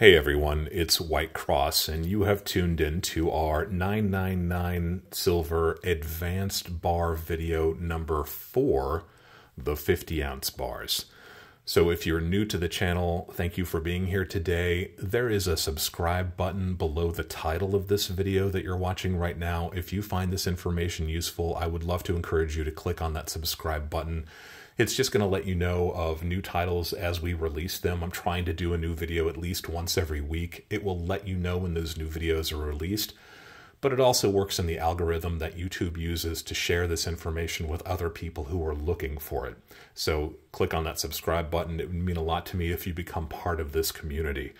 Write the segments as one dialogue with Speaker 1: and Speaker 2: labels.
Speaker 1: Hey everyone, it's White Cross, and you have tuned in to our 999 Silver Advanced Bar video number 4, the 50-ounce bars. So if you're new to the channel, thank you for being here today. There is a subscribe button below the title of this video that you're watching right now. If you find this information useful, I would love to encourage you to click on that subscribe button. It's just going to let you know of new titles as we release them. I'm trying to do a new video at least once every week. It will let you know when those new videos are released, but it also works in the algorithm that YouTube uses to share this information with other people who are looking for it. So click on that subscribe button. It would mean a lot to me if you become part of this community.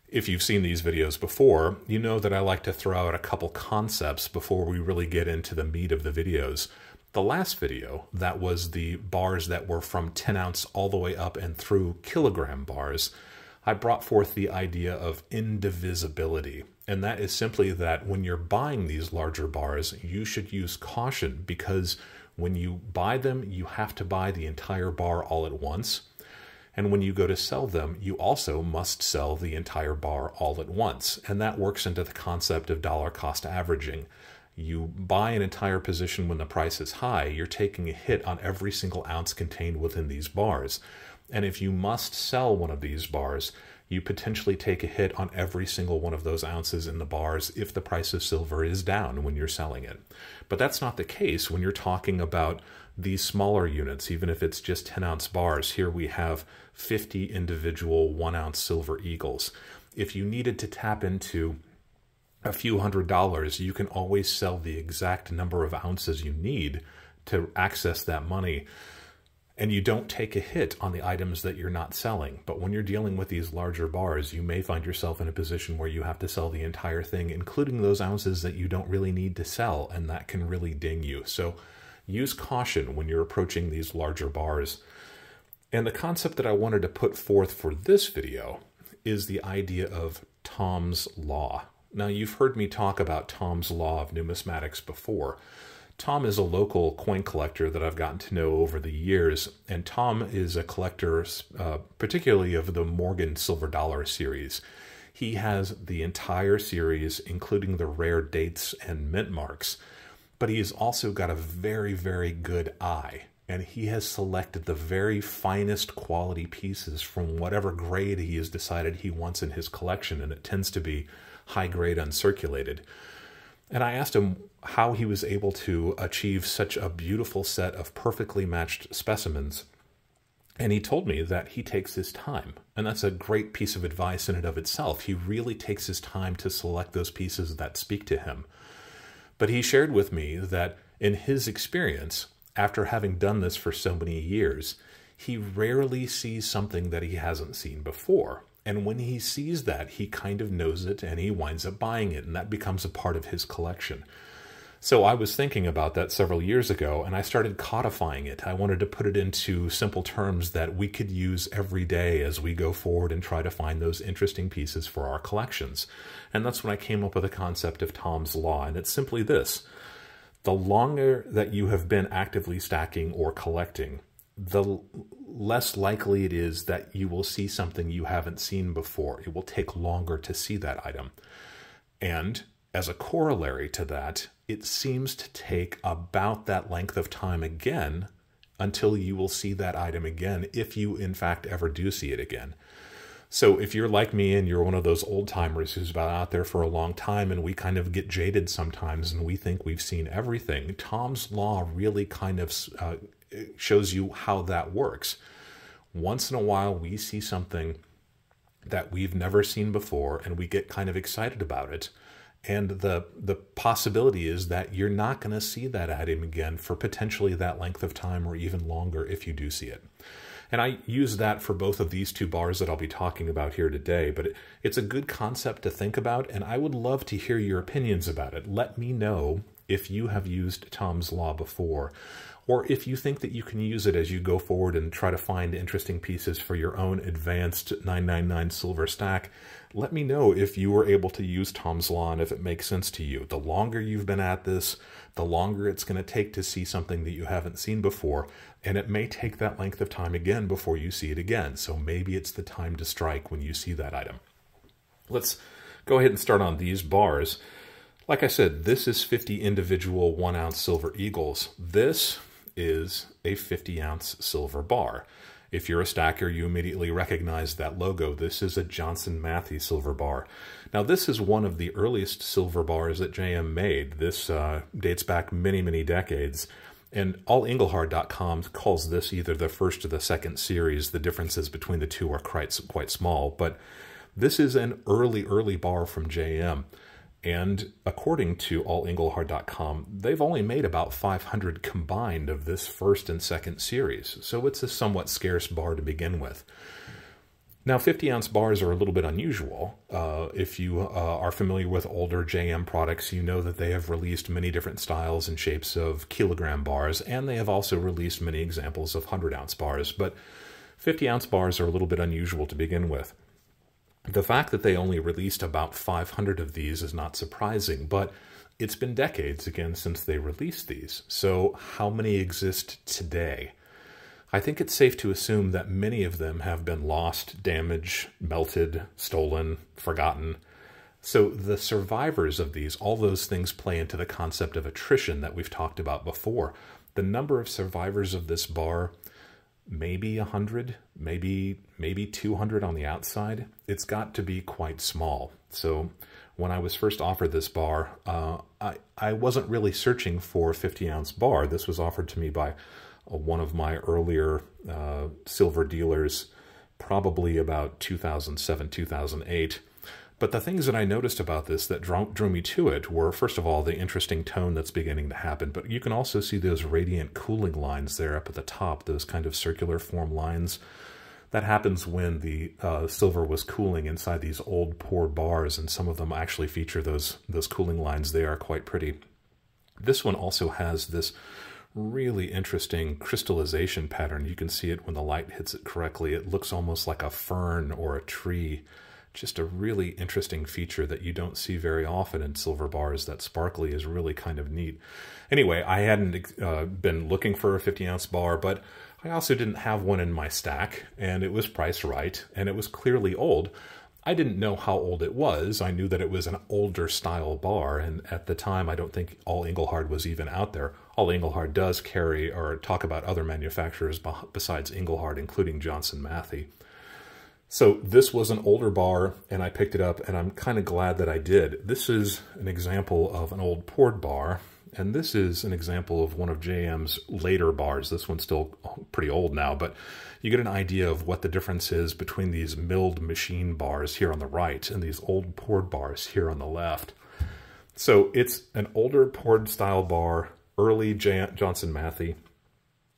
Speaker 1: If you've seen these videos before, you know that I like to throw out a couple concepts before we really get into the meat of the videos. The last video, that was the bars that were from 10 ounce all the way up and through kilogram bars, I brought forth the idea of indivisibility. And that is simply that when you're buying these larger bars, you should use caution, because when you buy them, you have to buy the entire bar all at once. And when you go to sell them, you also must sell the entire bar all at once. And that works into the concept of dollar cost averaging. You buy an entire position when the price is high, you're taking a hit on every single ounce contained within these bars. And if you must sell one of these bars, you potentially take a hit on every single one of those ounces in the bars if the price of silver is down when you're selling it. But that's not the case when you're talking about these smaller units, even if it's just 10-ounce bars. Here we have 50 individual 1-ounce silver eagles. If you needed to tap into a few $100s, you can always sell the exact number of ounces you need to access that money, and you don't take a hit on the items that you're not selling. But when you're dealing with these larger bars, you may find yourself in a position where you have to sell the entire thing, including those ounces that you don't really need to sell, and that can really ding you. So use caution when you're approaching these larger bars. And the concept that I wanted to put forth for this video is the idea of Tom's Law. Now, you've heard me talk about Tom's Law of numismatics before. Tom is a local coin collector that I've gotten to know over the years, and Tom is a collector particularly of the Morgan Silver Dollar series. He has the entire series, including the rare dates and mint marks, but he has also got a very, very good eye, and he has selected the very finest quality pieces from whatever grade he has decided he wants in his collection, and it tends to be high-grade uncirculated. And I asked him how he was able to achieve such a beautiful set of perfectly matched specimens. And he told me that he takes his time. And that's a great piece of advice in and of itself. He really takes his time to select those pieces that speak to him. But he shared with me that in his experience, after having done this for so many years, he rarely sees something that he hasn't seen before. And when he sees that, he kind of knows it and he winds up buying it, and that becomes a part of his collection. So I was thinking about that several years ago, and I started codifying it. I wanted to put it into simple terms that we could use every day as we go forward and try to find those interesting pieces for our collections. And that's when I came up with the concept of Tom's Law, and it's simply this. The longer that you have been actively stacking or collecting, the less likely it is that you will see something you haven't seen before. It will take longer to see that item. And as a corollary to that, it seems to take about that length of time again until you will see that item again, if you in fact ever do see it again. So if you're like me and you're one of those old timers who's been out there for a long time, and we kind of get jaded sometimes and we think we've seen everything, Tom's Law really kind of shows you how that works. Once in a while, we see something that we've never seen before, and we get kind of excited about it. And the possibility is that you're not going to see that item again for potentially that length of time, or even longer if you do see it. And I use that for both of these two bars that I'll be talking about here today, but it's a good concept to think about, and I would love to hear your opinions about it. Let me know if you have used Tom's Law before, or if you think that you can use it as you go forward and try to find interesting pieces for your own advanced 999 silver stack. Let me know if you were able to use Tom's Law and if it makes sense to you. The longer you've been at this, the longer it's going to take to see something that you haven't seen before, and it may take that length of time again before you see it again. So maybe it's the time to strike when you see that item. Let's go ahead and start on these bars. Like I said, this is 50 individual 1-ounce silver eagles. This is a 50-ounce silver bar. If you're a stacker, you immediately recognize that logo. This is a Johnson Matthey silver bar. Now, this is one of the earliest silver bars that JM made. This dates back many, many decades. And allengelhard.com calls this either the first or the second series. The differences between the two are quite small. But this is an early bar from JM. And according to allengelhard.com, they've only made about 500 combined of this first and second series, so it's a somewhat scarce bar to begin with. Now, 50-ounce bars are a little bit unusual. If you are familiar with older JM products, you know that they have released many different styles and shapes of kilogram bars, and they have also released many examples of 100-ounce bars, but 50-ounce bars are a little bit unusual to begin with. The fact that they only released about 500 of these is not surprising, but it's been decades again since they released these. So how many exist today? I think it's safe to assume that many of them have been lost, damaged, melted, stolen, forgotten. So the survivors of these, all those things play into the concept of attrition that we've talked about before. The number of survivors of this bar, maybe 100, maybe 200 on the outside. It's got to be quite small. So when I was first offered this bar, I wasn't really searching for a 50-ounce bar. This was offered to me by one of my earlier silver dealers, probably about 2007, 2008. But the things that I noticed about this that drew me to it were, first of all, the interesting tone that's beginning to happen. But you can also see those radiant cooling lines there up at the top, those kind of circular form lines. That happens when the silver was cooling inside these old poured bars, and some of them actually feature those cooling lines. They are quite pretty. This one also has this really interesting crystallization pattern. You can see it when the light hits it correctly. It looks almost like a fern or a tree. Just a really interesting feature that you don't see very often in silver bars. That sparkly is really kind of neat. Anyway, I hadn't been looking for a 50-ounce bar, but I also didn't have one in my stack, and it was priced right, and it was clearly old. I didn't know how old it was. I knew that it was an older style bar, and at the time, I don't think All Engelhard was even out there. All Engelhard does carry or talk about other manufacturers besides Engelhard, including Johnson Matthey. So this was an older bar, and I picked it up, and I'm kind of glad that I did. This is an example of an old poured bar, and this is an example of one of JM's later bars. This one's still pretty old now, but you get an idea of what the difference is between these milled machine bars here on the right and these old poured bars here on the left. So it's an older poured style bar, early Johnson Matthey.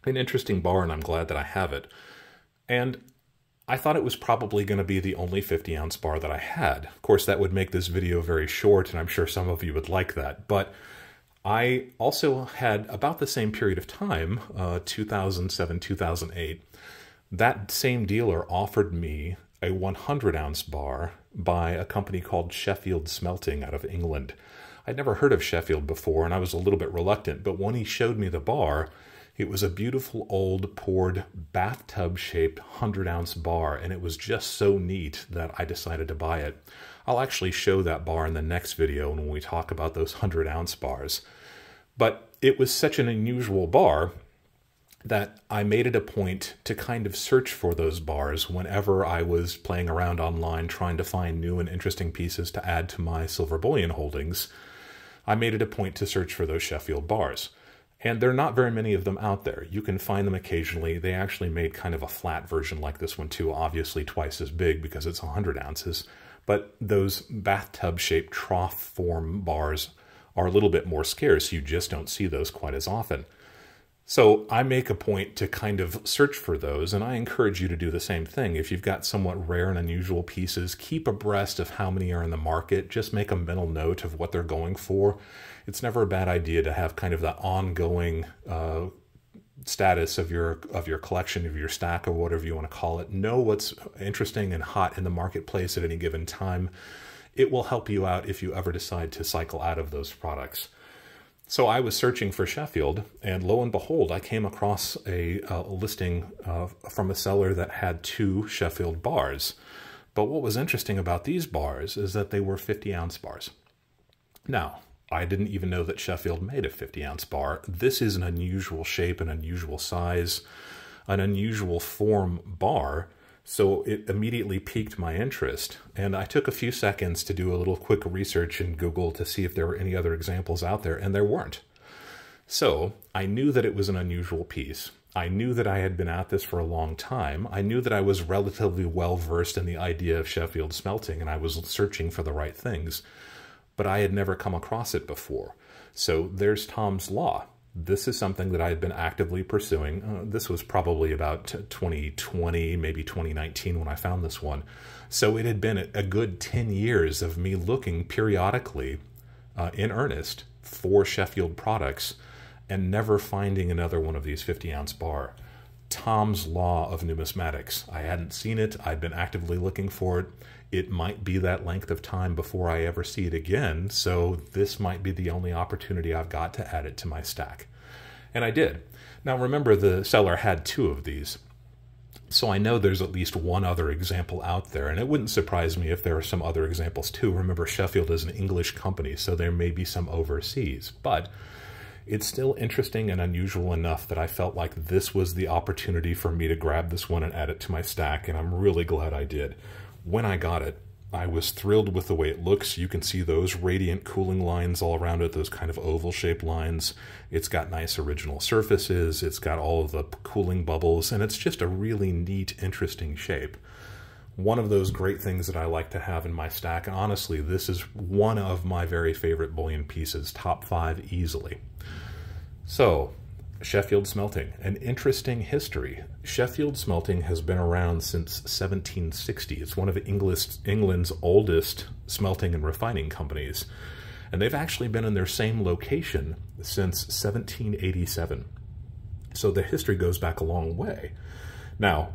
Speaker 1: An interesting bar, and I'm glad that I have it. And I thought it was probably going to be the only 50-ounce bar that I had. Of course, that would make this video very short, and I'm sure some of you would like that. But I also had, about the same period of time, 2007, 2008, that same dealer offered me a 100-ounce bar by a company called Sheffield Smelting out of England. I'd never heard of Sheffield before, and I was a little bit reluctant, but when he showed me the bar, it was a beautiful old poured bathtub-shaped 100-ounce bar, and it was just so neat that I decided to buy it. I'll actually show that bar in the next video when we talk about those 100-ounce bars. But it was such an unusual bar that I made it a point to kind of search for those bars whenever I was playing around online trying to find new and interesting pieces to add to my silver bullion holdings. I made it a point to search for those Sheffield bars. And there are not very many of them out there. You can find them occasionally. They actually made kind of a flat version like this one too, obviously twice as big because it's 100 ounces. But those bathtub-shaped trough form bars are a little bit more scarce. You just don't see those quite as often. So I make a point to kind of search for those, and I encourage you to do the same thing. If you've got somewhat rare and unusual pieces, keep abreast of how many are in the market. Just make a mental note of what they're going for. It's never a bad idea to have kind of that ongoing status of your collection, of your stack, or whatever you want to call it. Know what's interesting and hot in the marketplace at any given time. It will help you out if you ever decide to cycle out of those products. So I was searching for Sheffield, and lo and behold, I came across a listing from a seller that had 2 Sheffield bars. But what was interesting about these bars is that they were 50-ounce bars. Now, I didn't even know that Sheffield made a 50-ounce bar. This is an unusual shape, an unusual size, an unusual form bar, so it immediately piqued my interest. And I took a few seconds to do a little quick research in Google to see if there were any other examples out there, and there weren't. So I knew that it was an unusual piece. I knew that I had been at this for a long time. I knew that I was relatively well-versed in the idea of Sheffield Smelting, and I was searching for the right things. But I had never come across it before. So there's Tom's Law. This is something that I had been actively pursuing. This was probably about 2020, maybe 2019 when I found this one. So it had been a good 10 years of me looking periodically in earnest for Sheffield products and never finding another one of these 50-ounce bar. Tom's Law of numismatics. I hadn't seen it. I'd been actively looking for it. It might be that length of time before I ever see it again, so this might be the only opportunity I've got to add it to my stack. And I did. Now remember, the seller had 2 of these, so I know there's at least one other example out there, and it wouldn't surprise me if there are some other examples too. Remember, Sheffield is an English company, so there may be some overseas, but it's still interesting and unusual enough that I felt like this was the opportunity for me to grab this one and add it to my stack, and I'm really glad I did. When I got it, I was thrilled with the way it looks. You can see those radiant cooling lines all around it, those kind of oval-shaped lines. It's got nice original surfaces, it's got all of the cooling bubbles, and it's just a really neat, interesting shape. One of those great things that I like to have in my stack, and honestly, this is one of my very favorite bullion pieces, top 5 easily. So, Sheffield Smelting, an interesting history. Sheffield Smelting has been around since 1760. It's one of England's oldest smelting and refining companies, and they've actually been in their same location since 1787. So the history goes back a long way. Now,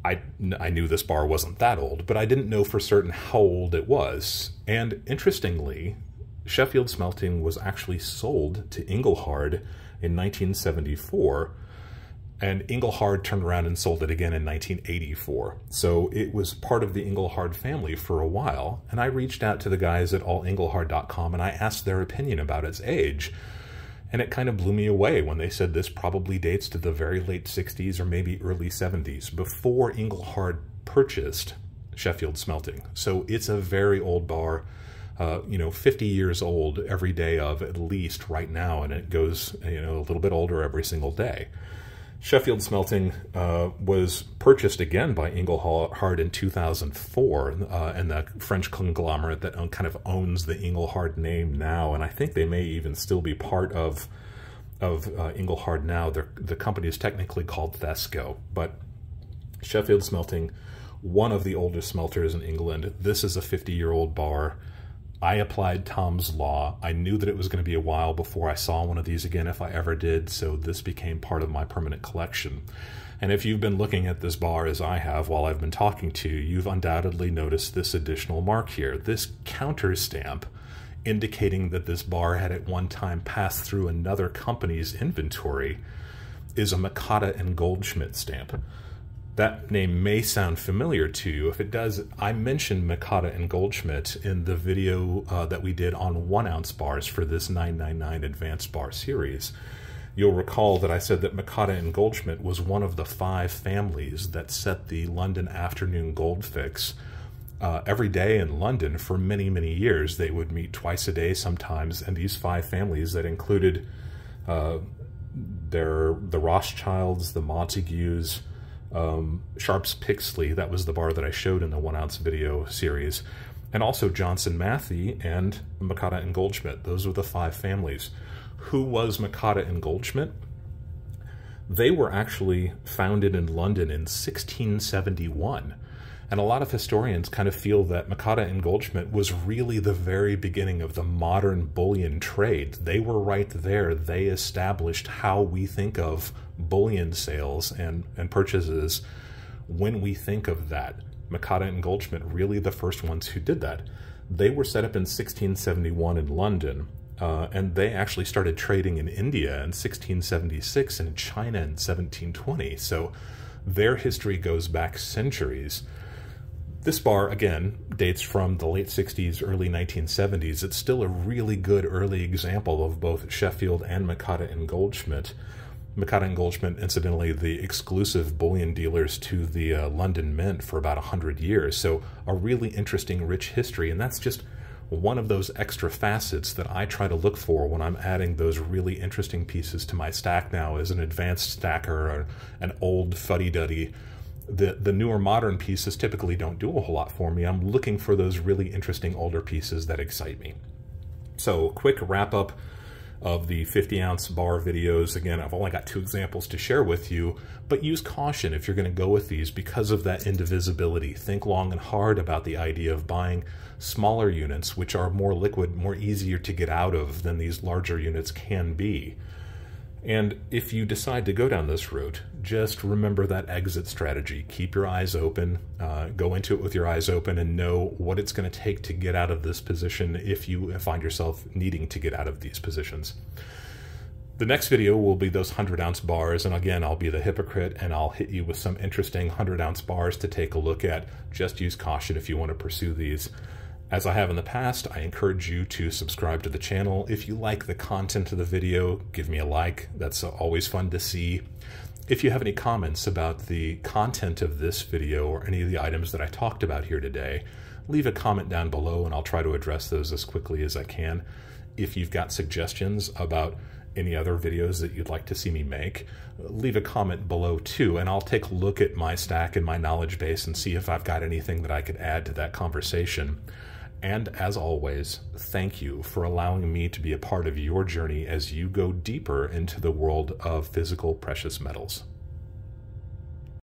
Speaker 1: I knew this bar wasn't that old, but I didn't know for certain how old it was. And interestingly, Sheffield Smelting was actually sold to Inglehard in 1974, and Inglehard turned around and sold it again in 1984. So it was part of the Inglehard family for a while, and I reached out to the guys at allinglehard.com and I asked their opinion about its age, and it kind of blew me away when they said this probably dates to the very late 60s or maybe early 70s, before Inglehard purchased Sheffield Smelting. So it's a very old bar. 50 years old every day of at least right now, and it goes, a little bit older every single day. Sheffield Smelting was purchased again by Inglehard in 2004, and the French conglomerate that kind of owns the Inglehard name now, and I think they may even still be part of Inglehard now. The company is technically called Thesco, but Sheffield Smelting, one of the oldest smelters in England. This is a 50-year-old bar. I applied Tom's Law. I knew that it was going to be a while before I saw one of these again, if I ever did, so this became part of my permanent collection. And if you've been looking at this bar as I have while I've been talking to you, you've undoubtedly noticed this additional mark here, this counter stamp indicating that this bar had at one time passed through another company's inventory, is a Mikata and Goldschmidt stamp. That name may sound familiar to you. If it does, I mentioned Mikata and Goldschmidt in the video that we did on 1-ounce bars for this 999 Advanced Bar series. You'll recall that I said that Mikata and Goldschmidt was one of the 5 families that set the London afternoon gold fix. Every day in London for many, many years. They would meet twice a day sometimes, and these 5 families that included the Rothschilds, the Montagues, Sharps Pixley, that was the bar that I showed in the 1-ounce video series, and also Johnson Matthey and Mikata and Goldschmidt. Those were the 5 families. Who was Mikata and Goldschmidt? They were actually founded in London in 1671, and a lot of historians kind of feel that Mikata and Goldschmidt was really the very beginning of the modern bullion trade. They were right there. They established how we think of bullion sales and purchases when we think of that. Mikata and Goldschmidt, really the first ones who did that. They were set up in 1671 in London, and they actually started trading in India in 1676 and in China in 1720. So their history goes back centuries. This bar, again, dates from the late 60s, early 1970s. It's still a really good early example of both Sheffield and Makata and Goldschmidt. Makata and Goldschmidt, incidentally, the exclusive bullion dealers to the London Mint for about 100 years. So a really interesting, rich history, and that's just one of those extra facets that I try to look for when I'm adding those really interesting pieces to my stack now as an advanced stacker or an old fuddy-duddy. The newer modern pieces typically don't do a whole lot for me. I'm looking for those really interesting older pieces that excite me. So quick wrap up of the 50-ounce bar videos. Again, I've only got 2 examples to share with you, but use caution if you're going to go with these because of that indivisibility. Think long and hard about the idea of buying smaller units, which are more liquid, more easier to get out of than these larger units can be. And if you decide to go down this route, just remember that exit strategy. Keep your eyes open, go into it with your eyes open, and know what it's going to take to get out of this position if you find yourself needing to get out of these positions. The next video will be those 100-ounce bars, and again, I'll be the hypocrite and I'll hit you with some interesting 100-ounce bars to take a look at. Just use caution if you want to pursue these. As I have in the past, I encourage you to subscribe to the channel. If you like the content of the video, give me a like. That's always fun to see. If you have any comments about the content of this video or any of the items that I talked about here today, leave a comment down below and I'll try to address those as quickly as I can. If you've got suggestions about any other videos that you'd like to see me make, leave a comment below too, and I'll take a look at my stack and my knowledge base and see if I've got anything that I could add to that conversation. And as always, thank you for allowing me to be a part of your journey as you go deeper into the world of physical precious metals.